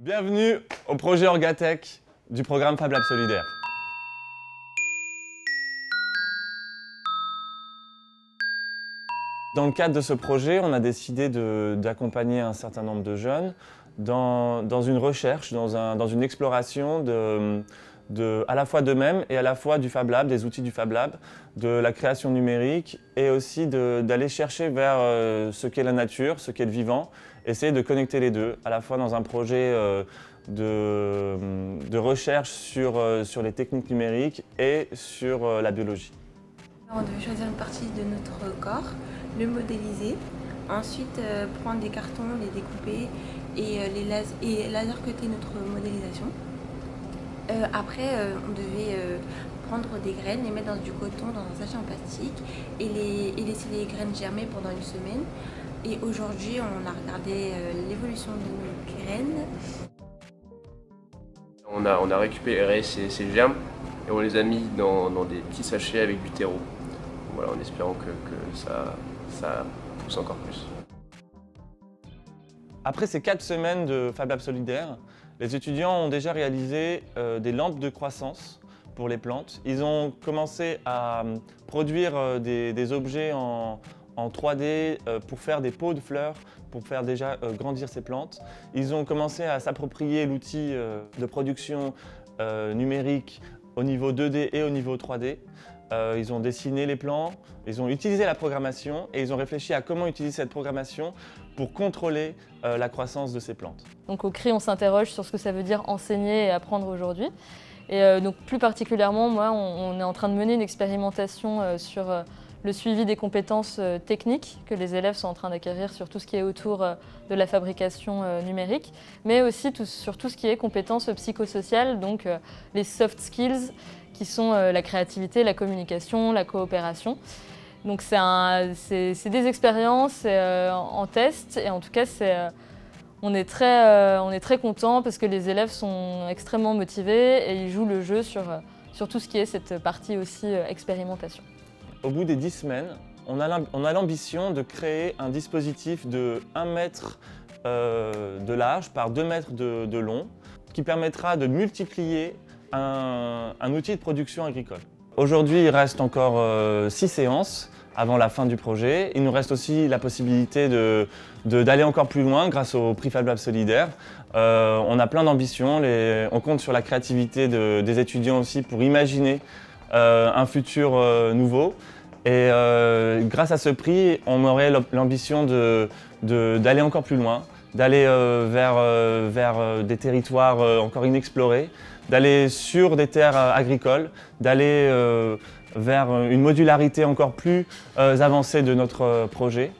Bienvenue au projet Orgatech du programme Fab Lab Solidaire. Dans le cadre de ce projet, on a décidé d'accompagner un certain nombre de jeunes dans une recherche, dans une exploration à la fois d'eux-mêmes et à la fois du Fab Lab, des outils du Fab Lab, de la création numérique et aussi d'aller chercher vers ce qu'est la nature, ce qu'est le vivant, essayer de connecter les deux, à la fois dans un projet de recherche sur les techniques numériques et sur la biologie. On devait choisir une partie de notre corps, le modéliser, ensuite prendre des cartons, les découper et laser cutter notre modélisation. Après, on devait prendre des graines, les mettre dans du coton, dans un sachet en plastique et laisser les graines germer pendant une semaine. Et aujourd'hui, on a regardé l'évolution de nos graines. On a récupéré ces germes et on les a mis dans des petits sachets avec du terreau. Voilà, en espérant que ça pousse encore plus. Après ces 4 semaines de Fab Lab Solidaire, les étudiants ont déjà réalisé des lampes de croissance pour les plantes. Ils ont commencé à produire des objets en 3D pour faire des pots de fleurs, pour faire déjà grandir ces plantes. Ils ont commencé à s'approprier l'outil de production numérique au niveau 2D et au niveau 3D. Ils ont dessiné les plans, ils ont utilisé la programmation et ils ont réfléchi à comment utiliser cette programmation pour contrôler la croissance de ces plantes. Donc au CRI, on s'interroge sur ce que ça veut dire enseigner et apprendre aujourd'hui. Et donc plus particulièrement, moi, on est en train de mener une expérimentation sur le suivi des compétences techniques que les élèves sont en train d'acquérir sur tout ce qui est autour de la fabrication numérique, mais aussi sur tout ce qui est compétences psychosociales, donc les soft skills, qui sont la créativité, la communication, la coopération. Donc c'est des expériences en test et en tout cas on est très contents parce que les élèves sont extrêmement motivés et ils jouent le jeu sur tout ce qui est cette partie aussi expérimentation. Au bout des 10 semaines, on a l'ambition de créer un dispositif de 1 mètre de large par 2 mètres de long qui permettra de multiplier un outil de production agricole. Aujourd'hui, il reste encore 6 séances avant la fin du projet. Il nous reste aussi la possibilité d'aller encore plus loin grâce au prix Fab Lab Solidaire. On a plein d'ambitions, on compte sur la créativité des étudiants aussi pour imaginer un futur nouveau. Et grâce à ce prix, on aurait l'ambition d'aller encore plus loin, d'aller vers des territoires encore inexplorés, d'aller sur des terres agricoles, d'aller vers une modularité encore plus avancée de notre projet.